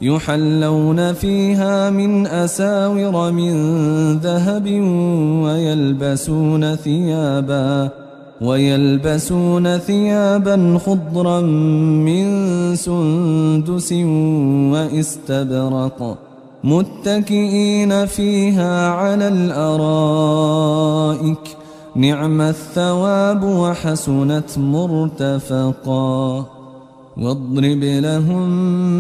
يحلون فيها من أساور من ذهب ويلبسون ثيابا خضرا من سندس وإستبرق متكئين فيها على الأرائك نعم الثواب وحسنت مرتفقا. واضرب لهم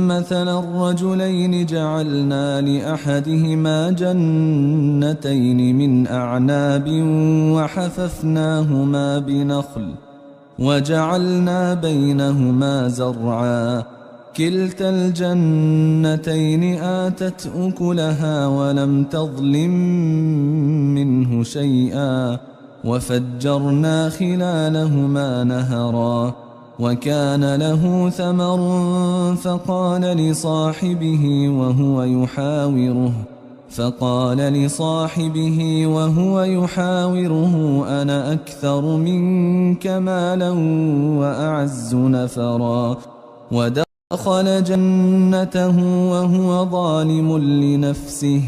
مثلا الرجلين جعلنا لأحدهما جنتين من أعناب وحففناهما بنخل وجعلنا بينهما زرعا كلتا الجنتين آتت أكلها ولم تظلم منه شيئا وفجرنا خلالهما نهرا وكان له ثمر فقال لصاحبه وهو يحاوره أنا أكثر منك مالا وأعز نفرا ودخل جنته وهو ظالم لنفسه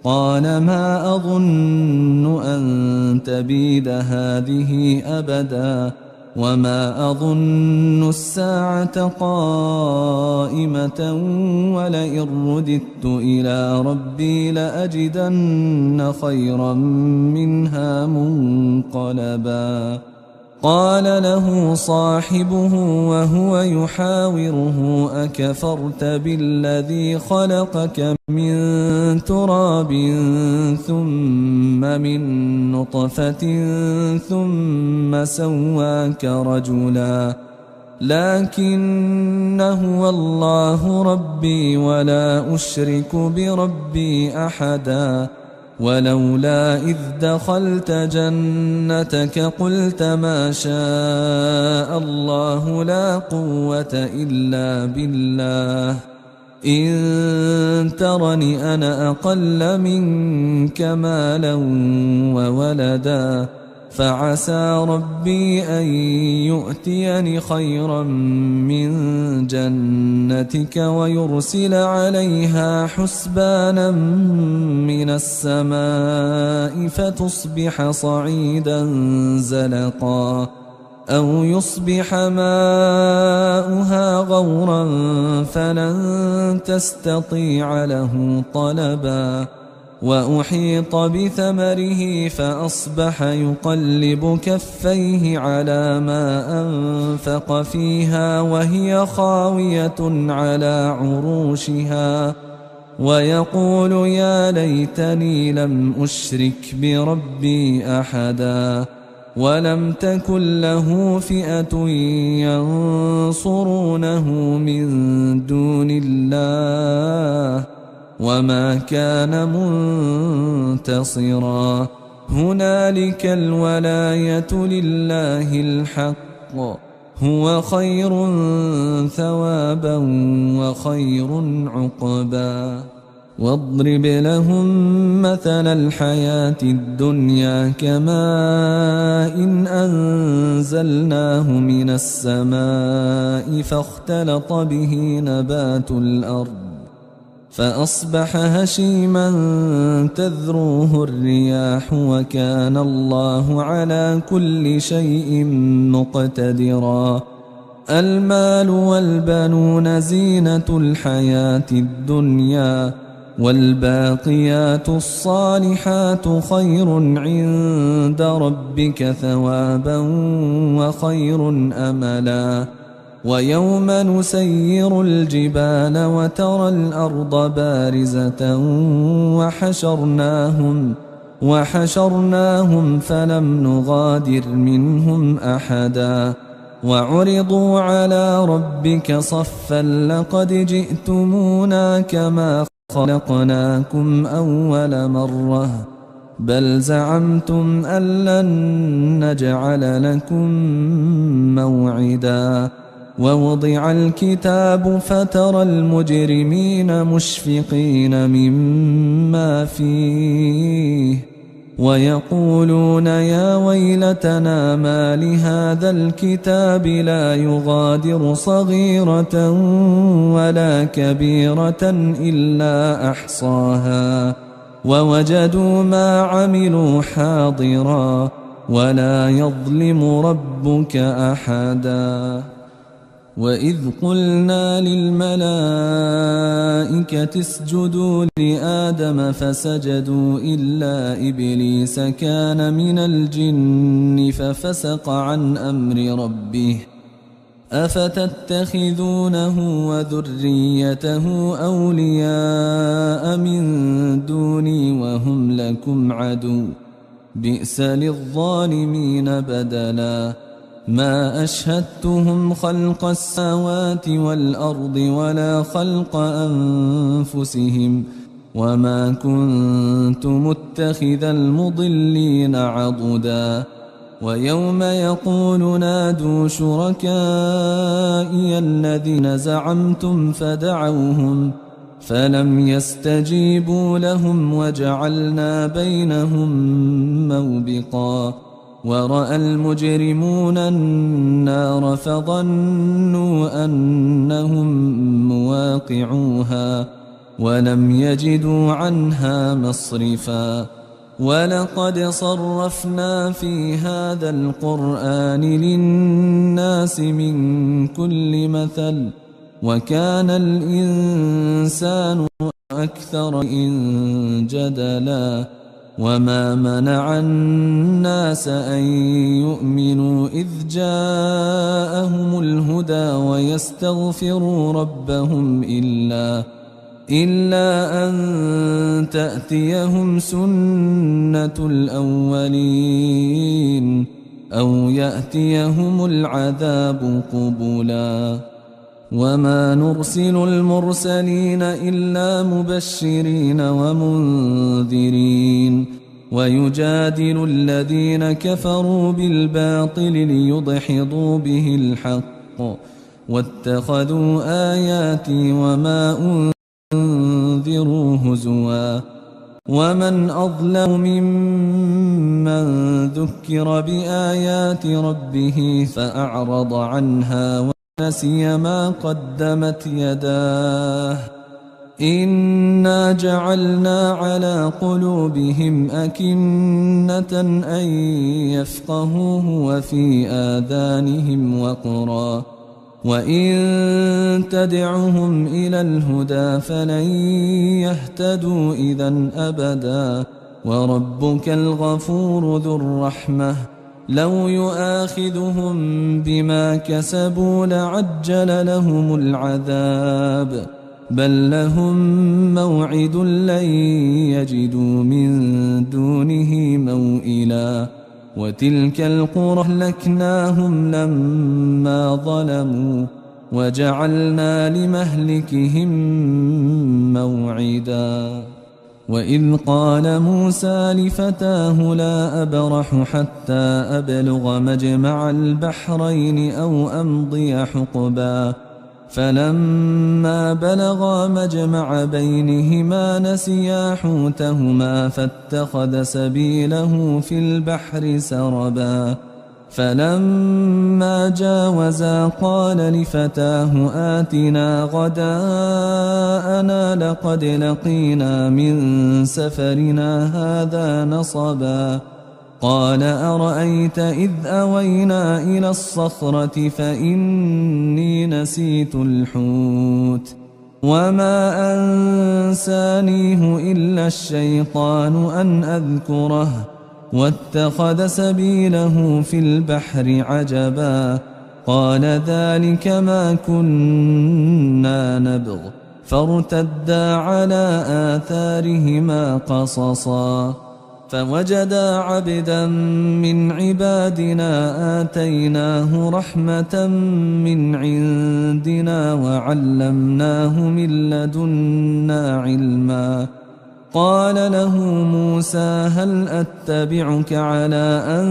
قال ما أظن أن تبيد هذه أبدا وما أظن الساعة قائمة ولئن رددت إلى ربي لأجدن خيرا منها منقلبا. قال له صاحبه وهو يحاوره أكفرت بالذي خلقك من تراب ثم من نطفة ثم سواك رجلا لكن هو الله ربي ولا أشرك بربي أحدا. ولولا إذ دخلت جنتك قلت ما شاء الله لا قوة إلا بالله إن ترني أنا أقل منك مالا وولدا فعسى ربي أن يؤتيني خيرا من جنتك ويرسل عليها حسبانا من السماء فتصبح صعيدا زلقا أو يصبح ماؤها غورا فلن تستطيع له طلبا. وأحيط بثمره فأصبح يقلب كفيه على ما أنفق فيها وهي خاوية على عروشها ويقول يا ليتني لم أشرك بربي أحدا ولم تكن له فئة ينصرونه من دون الله وما كان منتصرا. هنالك الولاية لله الحق هو خير ثوابا وخير عقبا. واضرب لهم مثل الحياة الدنيا كماء أنزلناه من السماء فاختلط به نبات الأرض فأصبح هشيما تذروه الرياح وكان الله على كل شيء مقتدرا. المال والبنون زينة الحياة الدنيا والباقيات الصالحات خير عند ربك ثوابا وخير أملا. ويوم نسير الجبال وترى الأرض بارزة وحشرناهم فلم نغادر منهم أحدا وعرضوا على ربك صفا لقد جئتمونا كما خلقناكم أول مرة بل زعمتم أن لن نجعل لكم موعدا. ووضع الكتاب فترى المجرمين مشفقين مما فيه ويقولون يا ويلتنا ما لهذا الكتاب لا يغادر صغيرة ولا كبيرة إلا أحصاها ووجدوا ما عملوا حاضرا ولا يظلم ربك أحدا. وإذ قلنا للملائكة اسجدوا لآدم فسجدوا إلا إبليس كان من الجن ففسق عن أمر ربه أفتتخذونه وذريته أولياء من دوني وهم لكم عدو بئس للظالمين بدلا. ما أشهدتهم خلق السماوات والأرض ولا خلق أنفسهم وما كنت متخذ المضلين عضدا. ويوم يقول نادوا شركائي الذين زعمتم فدعوهم فلم يستجيبوا لهم وجعلنا بينهم موبقا. ورأى المجرمون النار فظنوا أنهم مواقعوها ولم يجدوا عنها مصرفا. ولقد صرفنا في هذا القرآن للناس من كل مثل وكان الإنسان أكثر جدلا. وما منع الناس أن يؤمنوا إذ جاءهم الهدى ويستغفروا ربهم إلا أن تأتيهم سنة الأولين أو يأتيهم العذاب قبلا. وما نرسل المرسلين إلا مبشرين ومنذرين ويجادل الذين كفروا بالباطل ليدحضوا به الحق واتخذوا آياتي وما أنذروا هزوا. ومن أظلم ممن ذكر بآيات ربه فأعرض عنها ونسي ما قدمت يداه إنا جعلنا على قلوبهم أكنة أن يفقهوه وفي آذانهم وقرا وإن تدعهم إلى الهدى فلن يهتدوا إذا أبدا. وربك الغفور ذو الرحمة لو يؤاخذهم بما كسبوا لعجل لهم العذاب بل لهم موعد لن يجدوا من دونه موئلا. وتلك القرى أهلكناهم لما ظلموا وجعلنا لمهلكهم موعدا. وإذ قال موسى لفتاه لا أبرح حتى أبلغ مجمع البحرين أو أمضي حقبا فلما بلغا مجمع بينهما نسيا حوتهما فاتخذ سبيله في البحر سربا. فلما جاوزا قال لفتاه آتنا غداءنا لقد لقينا من سفرنا هذا نصبا. قال أرأيت إذ أوينا إلى الصخرة فإني نسيت الحوت وما أنسانيه إلا الشيطان أن أذكره واتخذ سبيله في البحر عجبا. قال ذلك ما كنا نبغ فارتدا على آثارهما قصصا. فوجدا عبدا من عبادنا آتيناه رحمة من عندنا وعلمناه من لدنا علما. قال له موسى هل أتبعك على أن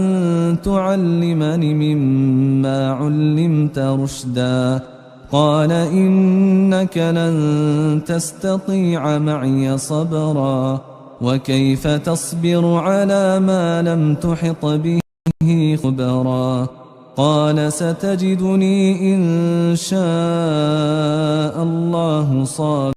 تعلمني مما علمت رشدا. قال إنك لن تستطيع معي صبرا وكيف تصبر على ما لم تحط به خبرا قال ستجدني إن شاء الله صابرا